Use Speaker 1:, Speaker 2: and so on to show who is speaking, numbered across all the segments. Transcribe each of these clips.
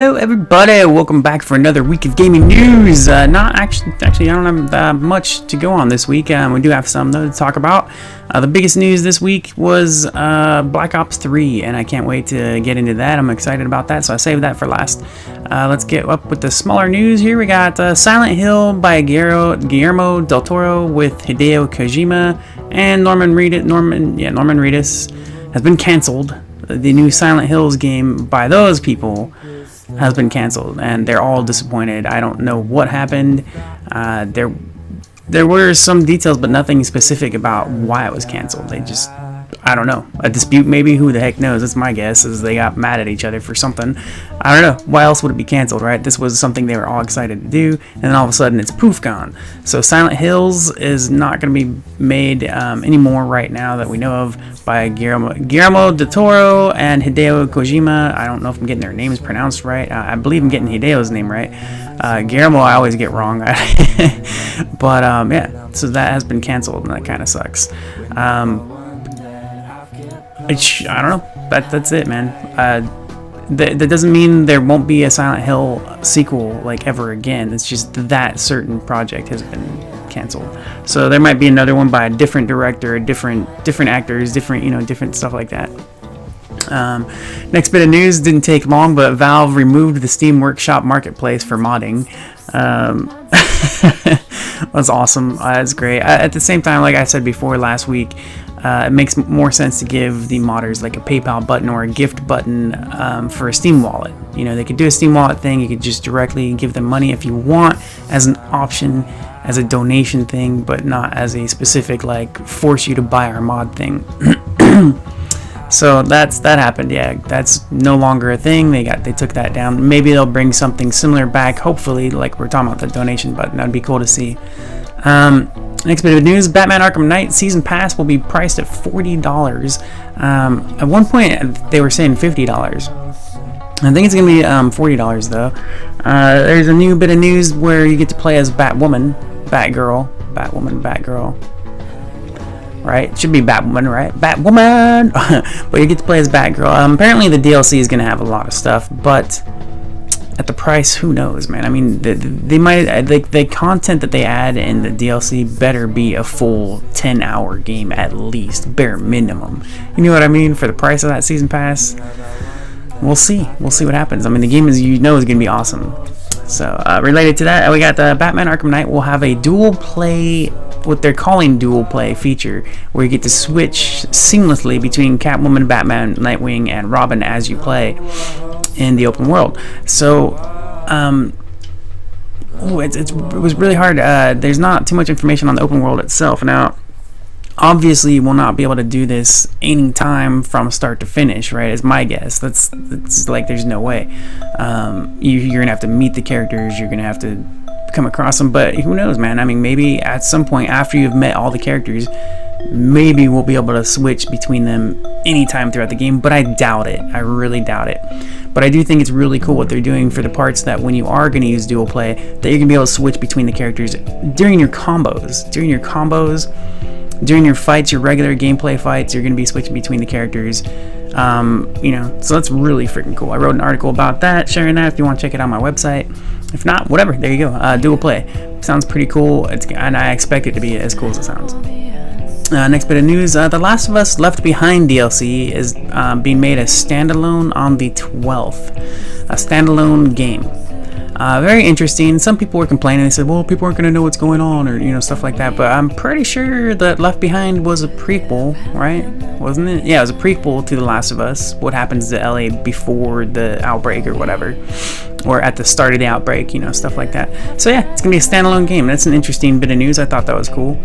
Speaker 1: Hello everybody, welcome back for another week of gaming news. Not actually, I don't have that much to go on this week. We do have some though to talk about. The biggest news this week was Black Ops 3, and I can't wait to get into that. I'm excited about that, so I saved that for last. Let's get up with the smaller news here. We got Silent Hill by Guillermo del Toro with Hideo Kojima and Norman Reedus has been canceled. The new Silent Hills game by those people has been canceled, and they're all disappointed. I don't know what happened. There were some details, but nothing specific about why it was canceled. They just, I don't know, a dispute maybe. Who the heck knows? That's my guess, is they got mad at each other for something. I don't know. Why else would it be canceled, right? This was something they were all excited to do, and then all of a sudden it's poof gone. So Silent Hills is not going to be made anymore right now that we know of, by Guillermo del Toro and Hideo Kojima. I don't know if I'm getting their names pronounced right. I believe I'm getting Hideo's name right. Guillermo I always get wrong. But yeah, so that has been canceled, and that kind of sucks. I don't know. That's it, man. That doesn't mean there won't be a Silent Hill sequel like ever again. It's just that certain project has been canceled. So there might be another one by a different director, different actors, different stuff like that. Next bit of news didn't take long, but Valve removed the Steam Workshop Marketplace for modding. That's awesome. That's great. At the same time, like I said before last week, it makes more sense to give the modders like a PayPal button or a gift button for a Steam wallet. You know, they could do a Steam wallet thing. You could just directly give them money if you want, as an option, as a donation thing, but not as a specific like force you to buy our mod thing. So that happened. Yeah, that's no longer a thing. They took that down. Maybe they'll bring something similar back, hopefully, like we're talking about the donation button. That'd be cool to see. Next bit of news: Batman Arkham Knight Season Pass will be priced at $40. At one point they were saying $50. I think it's gonna be $40 though. There's a new bit of news where you get to play as Batgirl. Right? It should be Batwoman, right? Batwoman! But you get to play as Batgirl. Apparently the DLC is going to have a lot of stuff, but at the price, who knows, man? I mean, they might, the content that they add in the DLC better be a full 10-hour game at least, bare minimum. You know what I mean? For the price of that season pass, we'll see. We'll see what happens. I mean, the game is going to be awesome. So, related to that, we got the Batman Arkham Knight will have a dual play, what they're calling dual play feature, where you get to switch seamlessly between Catwoman, Batman, Nightwing, and Robin as you play in the open world. So, it was really hard. There's not too much information on the open world itself. Now, obviously, you will not be able to do this any time from start to finish, right? Is my guess. That's like there's no way. You're gonna have to meet the characters. You're gonna have to come across them, but who knows, man? I mean, maybe at some point after you've met all the characters, maybe we'll be able to switch between them anytime throughout the game, but I doubt it. I really doubt it. But I do think it's really cool what they're doing for the parts that when you are going to use dual play, that you're going to be able to switch between the characters during your combos. During your fights, your regular gameplay fights, you're going to be switching between the characters. So that's really freaking cool. I wrote an article about that, sharing that if you want to check it out on my website. If not, whatever, there you go. Dual play sounds pretty cool, and I expect it to be as cool as it sounds. Next bit of news: The Last of Us Left Behind DLC is being made a standalone on the 12th. A standalone game. Very interesting. Some people were complaining. They said, well, people aren't going to know what's going on, or stuff like that. But I'm pretty sure that Left Behind was a prequel, right? Wasn't it? Yeah, it was a prequel to The Last of Us. What happens to Ellie before the outbreak or whatever, or at the start of the outbreak, stuff like that. So yeah, it's going to be a standalone game. That's an interesting bit of news. I thought that was cool.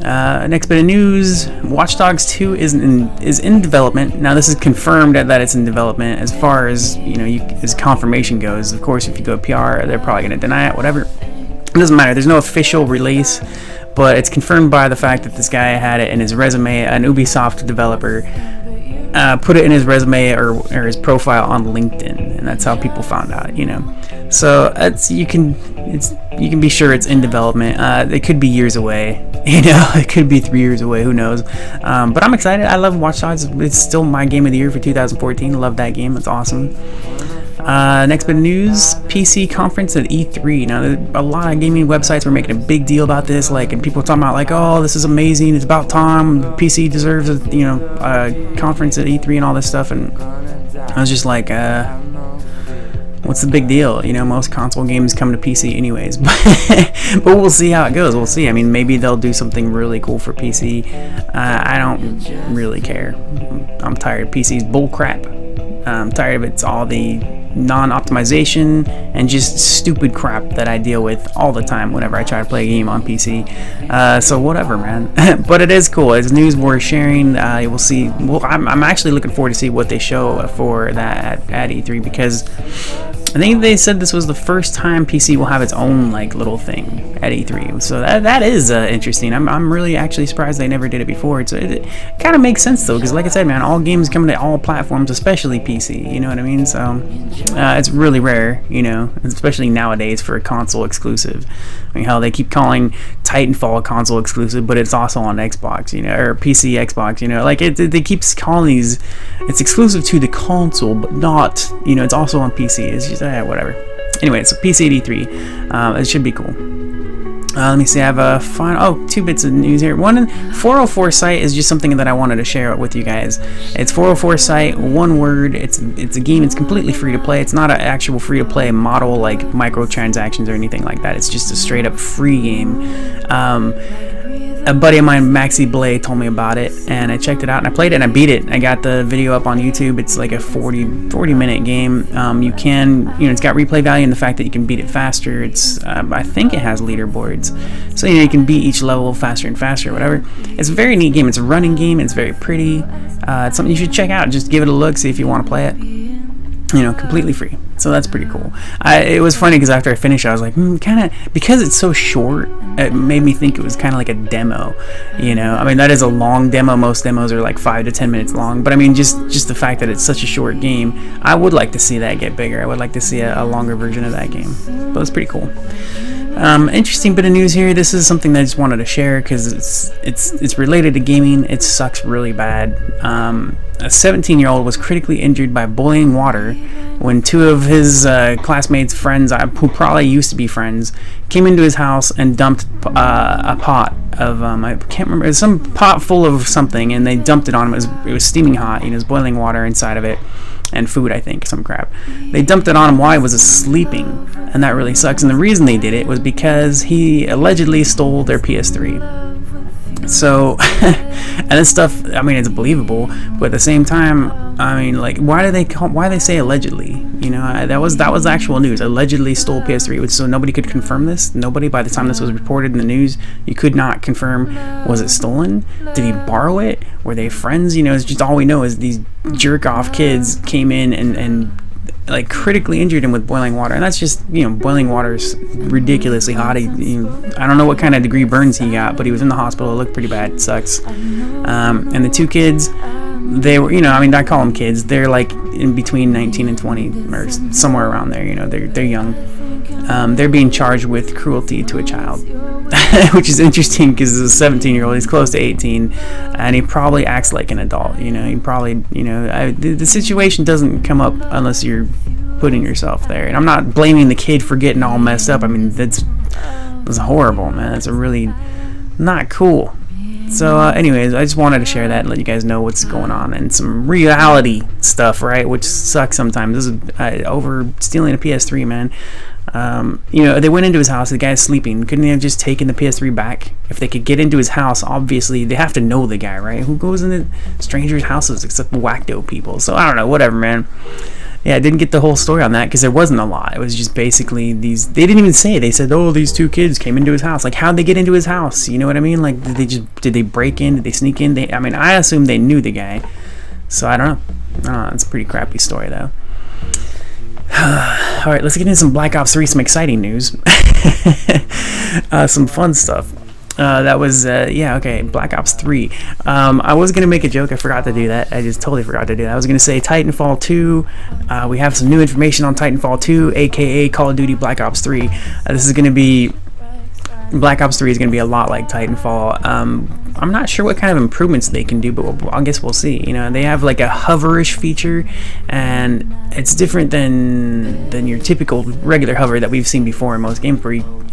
Speaker 1: Next bit of news: Watch Dogs 2 is in development. Now this is confirmed that it's in development. As far as as confirmation goes, of course, if you go PR, they're probably going to deny it. Whatever, it doesn't matter. There's no official release, but it's confirmed by the fact that this guy had it in his resume. An Ubisoft developer put it in his resume or his profile on LinkedIn, and that's how people found out. So you can be sure it's in development. It could be years away. It could be 3 years away. Who knows? But I'm excited. I love Watch Dogs. It's still my game of the year for 2014. I love that game. It's awesome. Next bit of news, PC conference at E3. Now, a lot of gaming websites were making a big deal about this, like, and people were talking about, like, oh, this is amazing, it's about time, PC deserves a conference at E3 and all this stuff, and I was just like, what's the big deal? Most console games come to PC anyways, but we'll see how it goes. We'll see. I mean, maybe they'll do something really cool for PC. I don't really care. I'm tired of PC's bull crap. I'm tired of it's all the non-optimization and just stupid crap that I deal with all the time whenever I try to play a game on PC. So whatever, man. But it is cool. It's news worth sharing. We'll see. Well, I'm actually looking forward to see what they show for that at E3, because I think they said this was the first time PC will have its own like little thing at E3. So that is interesting. I'm really actually surprised they never did it before. It kind of makes sense though, because like I said, man, all games come to all platforms, especially PC. You know what I mean? So it's really rare, especially nowadays for a console exclusive. I mean, hell, they keep calling Titanfall console exclusive, but it's also on Xbox, or PC Xbox, like they keep calling these, it's exclusive to the console, but not, it's also on PC. It's just whatever. Anyway, so PC at E3, it should be cool. Let me see, I have a final, 2 bits of news here. One, 404 site is just something that I wanted to share with you guys. It's 404 site, one word, it's a game, it's completely free to play. It's not an actual free to play model like microtransactions or anything like that. It's just a straight up free game. A buddy of mine, Maxi Blay, told me about it, and I checked it out, and I played it, and I beat it. I got the video up on YouTube. It's like a 40-minute game. You can, it's got replay value in the fact that you can beat it faster. It's, I think it has leaderboards, so you can beat each level faster and faster, whatever. It's a very neat game. It's a running game. It's very pretty. It's something you should check out. Just give it a look, see if you want to play it. Completely free. So that's pretty cool. It was funny because after I finished, I was like, kind of, because it's so short, it made me think it was kind of like a demo. I mean, that is a long demo. Most demos are like 5 to 10 minutes long. But I mean, just the fact that it's such a short game, I would like to see that get bigger. I would like to see a longer version of that game. But it's pretty cool. Interesting bit of news here. This is something that I just wanted to share because it's related to gaming. It sucks really bad. A 17-year-old was critically injured by boiling water when 2 of his classmates' friends, who probably used to be friends, came into his house and dumped a pot of I can't remember, it was some pot full of something, and they dumped it on him. It was steaming hot. It was boiling water inside of it, and food, I think, some crap. They dumped it on him while he was sleeping, and that really sucks. And the reason they did it was because he allegedly stole their PS3. So, and this stuff, I mean, it's believable, but at the same time, I mean, like, why they say allegedly? That was actual news. Allegedly stole PS3, so nobody could confirm this. Nobody, by the time this was reported in the news, you could not confirm, was it stolen? Did he borrow it? Were they friends? It's just all we know is these jerk-off kids came in and like critically injured him with boiling water, and that's just, boiling water is ridiculously hot. I don't know what kind of degree burns he got, but he was in the hospital. It looked pretty bad. It sucks. And the 2 kids, they were, I call them kids. They're like in between 19 and 20 or somewhere around there. They're young. They're being charged with cruelty to a child, which is interesting because he's a 17-year-old. He's close to 18, and he probably acts like an adult. He probably, the situation doesn't come up unless you're putting yourself there. And I'm not blaming the kid for getting all messed up. I mean, that's horrible, man. That's a really not cool. So anyways, I just wanted to share that and let you guys know what's going on, and some reality stuff, right, which sucks sometimes. This is over stealing a PS3, man. They went into his house. The guy's sleeping. Couldn't they have just taken the PS3 back? If they could get into his house, obviously they have to know the guy, right? Who goes into strangers' houses except whackdo people? So I don't know, whatever, man. Yeah, I didn't get the whole story on that because there wasn't a lot. It was just basically these. They didn't even say. They said, "Oh, these 2 kids came into his house." Like, how'd they get into his house? You know what I mean? Like, did they break in? Did they sneak in? I assume they knew the guy. So I don't know. It's a pretty crappy story though. All right, let's get into some Black Ops 3. Some exciting news. Some fun stuff. That was, okay, Black Ops 3. I was going to make a joke. I forgot to do that. I just totally forgot to do that. I was going to say Titanfall 2. We have some new information on Titanfall 2, A.K.A. Call of Duty Black Ops 3. This is going to be Black Ops 3 is going to be a lot like Titanfall. I'm not sure what kind of improvements they can do, but I guess we'll see. You know, they have like a hoverish feature, and it's different than your typical regular hover that we've seen before in most games.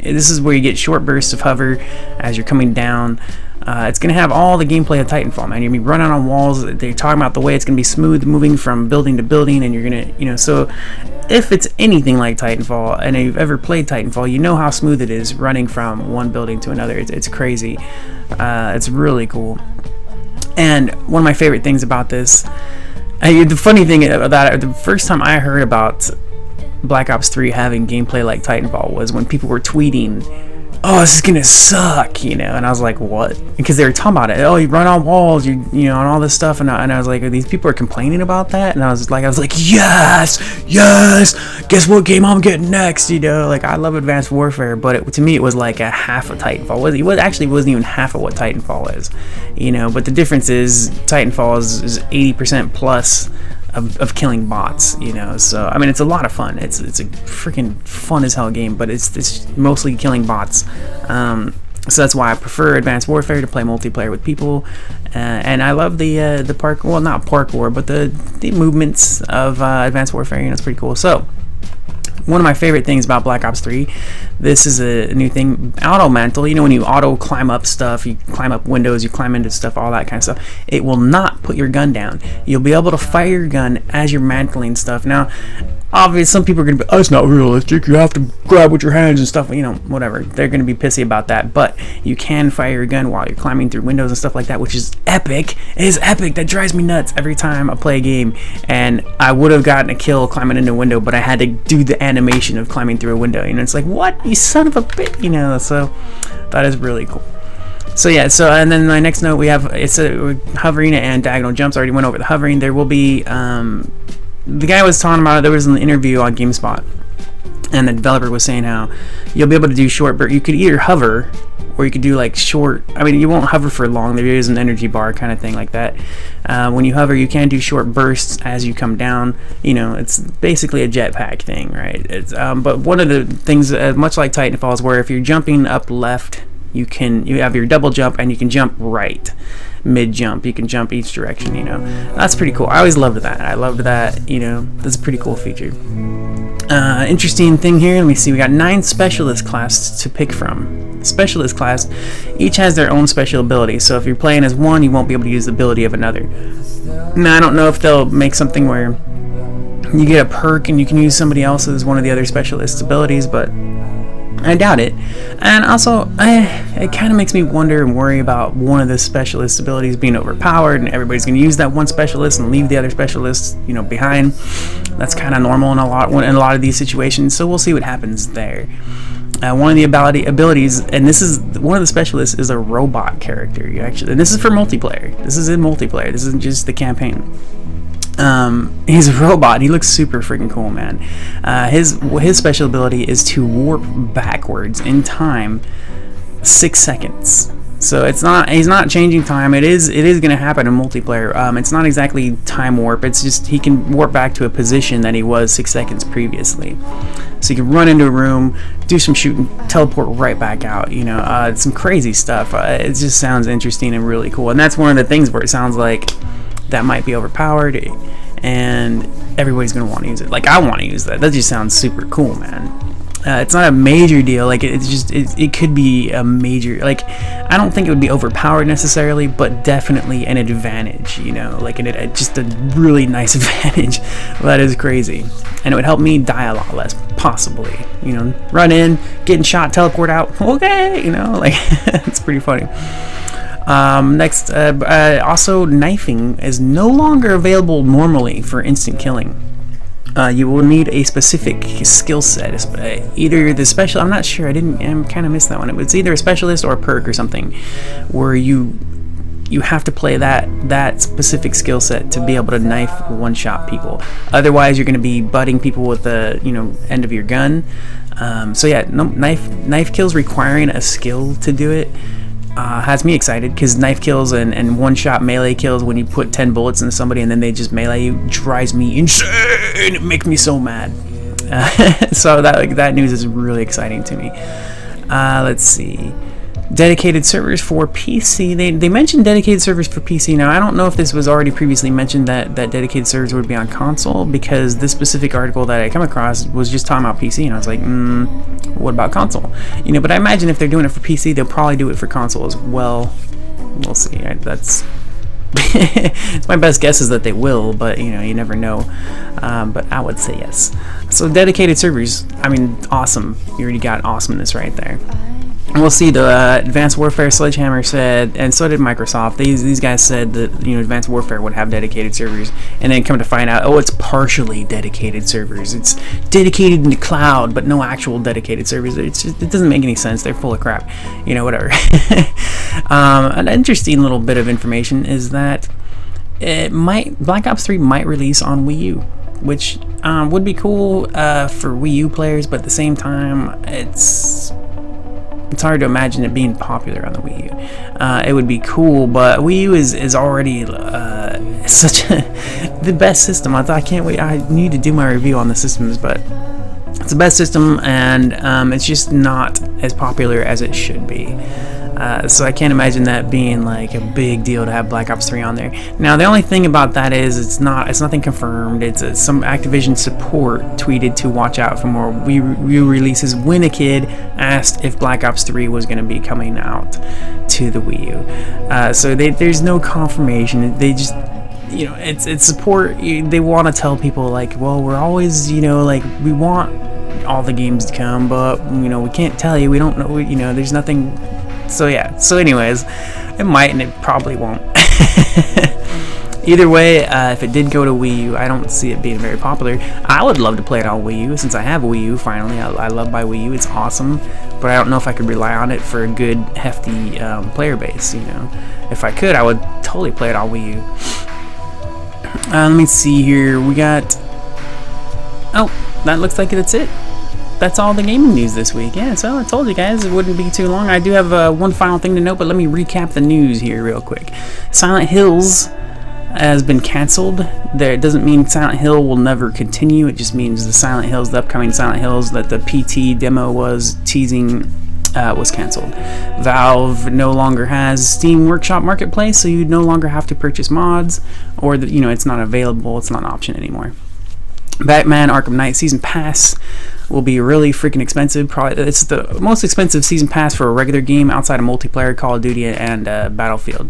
Speaker 1: This is where you get short bursts of hover as you're coming down. It's going to have all the gameplay of Titanfall, man. You're going to be running on walls. They're talking about the way it's going to be smooth moving from building to building, and you're going to, you know, so if it's anything like Titanfall, and you've ever played Titanfall, you know how smooth it is running from one building to another. It's crazy. It's really cool. And one of my favorite things about this, the funny thing about it, the first time I heard about Black Ops 3 having gameplay like Titanfall was when people were tweeting, "Oh, this is gonna suck," you know, and I was like, "What?" Because they were talking about it. Oh, you run on walls, you know, and all this stuff, and I was like, "These people are complaining about that," and I was like, "Yes, guess what game I'm getting next?" You know, like I love Advanced Warfare, but to me it was like a half of Titanfall. It wasn't even half of what Titanfall is, you know. But the difference is Titanfall is 80% plus of killing bots, you know. So I mean, it's a lot of fun. It's a freaking fun as hell game, but it's mostly killing bots. So that's why I prefer Advanced Warfare to play multiplayer with people, and I love the parkour. Well, not parkour, but the movements of Advanced Warfare. You know, it's pretty cool. So one of my favorite things about Black Ops 3, this is a new thing, auto mantle. You know, when you auto climb up stuff, you climb up windows, you climb into stuff, all that kind of stuff. It will not put your gun down. You'll be able to fire your gun as you're mantling stuff. Now, obviously, some people are going to be, "Oh, it's not realistic. You have to grab with your hands and stuff." You know, whatever. They're going to be pissy about that. But you can fire your gun while you're climbing through windows and stuff like that, which is epic. It is epic. That drives me nuts every time I play a game. And I would have gotten a kill climbing into a window, but I had to do the animation of climbing through a window. You know, it's like, what? You son of a bitch. You know, so that is really cool. So yeah, and then my next note, it's hovering and diagonal jumps. I already went over the hovering. There will be, the guy was talking about it. There was an interview on GameSpot, and the developer was saying how you'll be able to do short bursts. You could either hover, or you could do like short. I mean, you won't hover for long. There is an energy bar kind of thing like that. When you hover, you can do short bursts as you come down. You know, it's basically a jetpack thing, right? But one of the things, much like Titanfall, is where if you're jumping up left, you have your double jump, and you can jump right. Mid jump, you can jump each direction. You know, that's pretty cool. I always loved that. You know, that's a pretty cool feature. Interesting thing here, let me see, we got 9 specialist classes to pick from. Specialist class each has their own special ability, so if you're playing as one, you won't be able to use the ability of another. Now, I don't know if they'll make something where you get a perk and you can use somebody else's, one of the other specialist abilities, but I doubt it. And also, it kind of makes me wonder and worry about one of the specialist abilities being overpowered, and everybody's going to use that one specialist and leave the other specialists, you know, behind. That's kind of normal in a lot of these situations. So we'll see what happens there. One of the abilities, and this is one of the specialists, is a robot character. And this is for multiplayer. This is in multiplayer. This isn't just the campaign. He's a robot. He looks super freaking cool, man. His special ability is to warp backwards in time 6 seconds. So he's not changing time. It is going to happen in multiplayer. It's not exactly time warp. It's just he can warp back to a position that he was 6 seconds previously. So you can run into a room, do some shooting, teleport right back out. You know, it's some crazy stuff. It just sounds interesting and really cool. And that's one of the things where it sounds like that might be overpowered, and everybody's gonna want to use it. Like, I want to use that. That just sounds super cool, man. It's not a major deal. Like, it could be a major. Like, I don't think it would be overpowered necessarily, but definitely an advantage. You know, like just a really nice advantage. That is crazy, and it would help me die a lot less, possibly. You know, run in, getting shot, teleport out. Okay, you know, like it's pretty funny. Next, also knifing is no longer available normally for instant killing. You will need a specific skill set, either the special. I'm not sure. I kind of missed that one. It's either a specialist or a perk or something, where you have to play that specific skill set to be able to knife one-shot people. Otherwise, you're going to be butting people with the end of your gun. So yeah, knife kills requiring a skill to do it. Has me excited, because knife kills and one-shot melee kills when you put 10 bullets into somebody and then they just melee you drives me insane. It makes me so mad. So that news is really exciting to me. Let's see. Dedicated servers for PC. They mentioned dedicated servers for PC. Now, I don't know if this was already previously mentioned that dedicated servers would be on console, because this specific article that I come across was just talking about PC, and I was like, what about console? But I imagine if they're doing it for PC, they'll probably do it for console as well. We'll see. That's my best guess is that they will, but you never know. But I would say yes. So dedicated servers, I mean, awesome. You already got awesomeness right there. And we'll see. The Advanced Warfare Sledgehammer said, and so did Microsoft. These guys said that Advanced Warfare would have dedicated servers, and then come to find out, it's partially dedicated servers. It's dedicated in the cloud, but no actual dedicated servers. It doesn't make any sense. They're full of crap. Whatever. An interesting little bit of information is that Black Ops 3 might release on Wii U, which would be cool for Wii U players, but at the same time, it's hard to imagine it being popular on the Wii U. It would be cool, but Wii U is already such the best system. I can't wait. I need to do my review on the systems, but it's the best system, and it's just not as popular as it should be. So I can't imagine that being like a big deal to have Black Ops 3 on there. Now, the only thing about that is it's nothing confirmed. It's some Activision support tweeted to watch out for more Wii releases when a kid asked if Black Ops 3 was going to be coming out to the Wii U. So there's no confirmation. They just it's support. They want to tell people like, well, we're always like we want all the games to come, but we can't tell you. We don't know. There's nothing. So yeah. So anyways, it might and it probably won't. Either way, if it did go to Wii U, I don't see it being very popular. I would love to play it on Wii U since I have a Wii U. Finally, I love my Wii U. It's awesome, but I don't know if I could rely on it for a good hefty player base. If I could, I would totally play it on Wii U. Let me see here. We got. Oh, that looks like that's it. That's all the gaming news this week. Yeah, so I told you guys it wouldn't be too long. I do have one final thing to note, but let me recap the news here real quick. Silent Hills has been canceled. It doesn't mean Silent Hill will never continue. It just means the upcoming Silent Hills that the PT demo was teasing was canceled. Valve no longer has Steam Workshop Marketplace, so you no longer have to purchase mods, or it's not available. It's not an option anymore. Batman Arkham Knight Season Pass will be really freaking expensive. Probably it's the most expensive Season Pass for a regular game outside of multiplayer, Call of Duty, and Battlefield.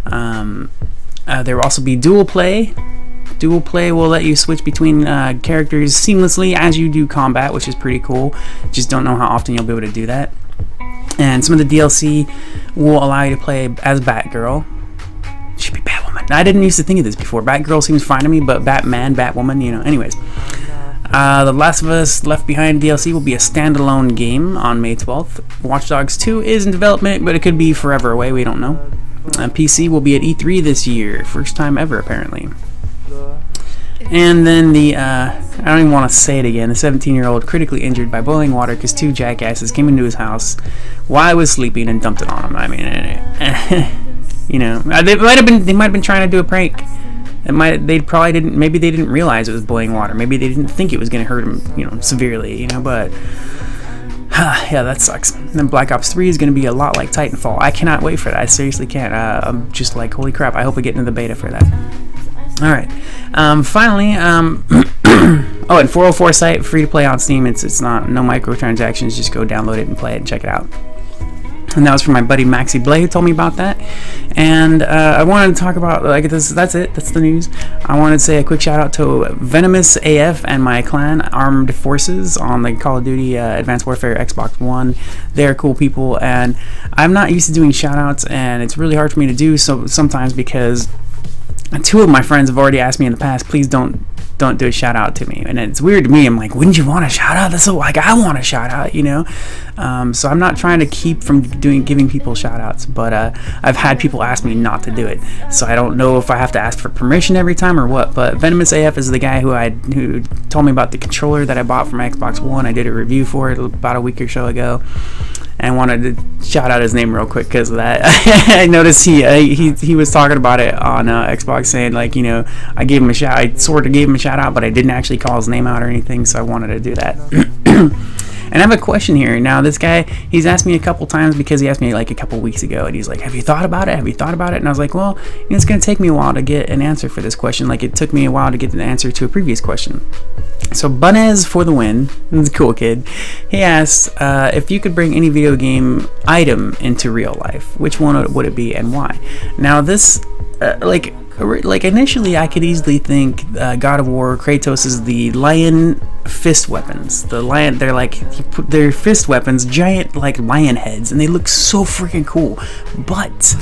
Speaker 1: There will also be dual play. Dual play will let you switch between characters seamlessly as you do combat, which is pretty cool. Just don't know how often you'll be able to do that. And some of the DLC will allow you to play as Batgirl. Should be Batwoman. I didn't used to think of this before. Batgirl seems fine to me, but Batman, Batwoman, anyways. The Last of Us Left Behind DLC will be a standalone game on May 12th. Watch Dogs 2 is in development, but it could be forever away. We don't know. PC will be at E3 this year. First time ever, apparently. And then I don't even want to say it again, the 17-year-old critically injured by boiling water because two jackasses came into his house while I was sleeping and dumped it on him. I mean, they might have been trying to do a prank. Maybe they didn't realize it was boiling water. Maybe they didn't think it was going to hurt him, severely, but yeah, that sucks. And then Black Ops 3 is going to be a lot like Titanfall. I cannot wait for that. I seriously can't. I'm just like, holy crap, I hope we get into the beta for that. Alright, finally, and 404 site, free to play on Steam. It's not, no microtransactions, just go download it and play it and check it out. And that was from my buddy Maxi Blay who told me about that. And I wanted to talk about, that's it, that's the news. I wanted to say a quick shout out to Venomous AF and my clan, Armed Forces, on the Call of Duty Advanced Warfare Xbox One. They're cool people, and I'm not used to doing shout outs, and it's really hard for me to do so sometimes because two of my friends have already asked me in the past, please don't do a shout out to me, and it's weird to me. I'm like, wouldn't you want a shout out? That's so like, I want a shout out, so I'm not trying to keep from giving people shout outs, but I've had people ask me not to do it, so I don't know if I have to ask for permission every time or what. But Venomous AF is the guy who told me about the controller that I bought from Xbox One. I did a review for it about a week or so ago, and wanted to shout out his name real quick because of that. I noticed he was talking about it on Xbox, saying like, I gave him a shout. I sort of gave him a shout out, but I didn't actually call his name out or anything, so I wanted to do that. And I have a question here. Now, this guy, he's asked me a couple times, because he asked me like a couple weeks ago, and he's like, have you thought about it? Have you thought about it? And I was like, well, it's going to take me a while to get an answer for this question. Like, it took me a while to get an answer to a previous question. So Bunez for the win, he's a cool kid. He asks, if you could bring any video game item into real life, which one would it be and why? Now, this, like initially I could easily think God of War, Kratos is the lion fist weapons. The lion, they're like, they're fist weapons, giant like lion heads, and they look so freaking cool. But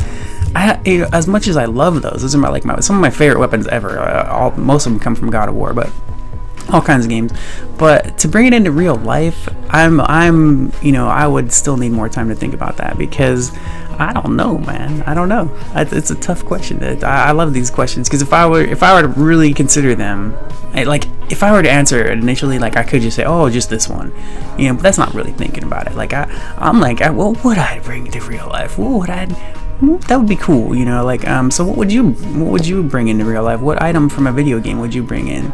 Speaker 1: as much as I love those are some of my favorite weapons ever. Most of them come from God of War, but all kinds of games. But to bring it into real life, I would still need more time to think about that, because I don't know, man. I don't know. It's a tough question. I love these questions, because if I were to really consider them, if I were to answer it initially, like, I could just say, oh, just this one, but that's not really thinking about it. Like, I'm like, what would I bring to real life? That would be cool, so what would you bring into real life? What item from a video game would you bring in?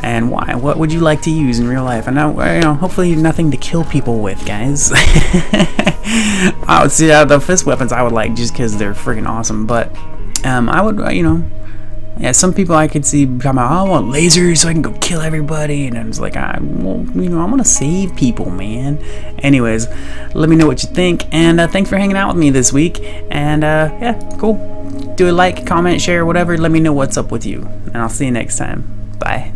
Speaker 1: And why? What would you like to use in real life? And now, hopefully nothing to kill people with, guys. I would see the fist weapons I would like, just because they're freaking awesome. But I would, yeah, some people I could see talking about, I want lasers so I can go kill everybody, and I'm just like, I want to save people, man. Anyways, let me know what you think, and thanks for hanging out with me this week. And yeah, cool. Do a like, comment, share, whatever. Let me know what's up with you, and I'll see you next time. Bye.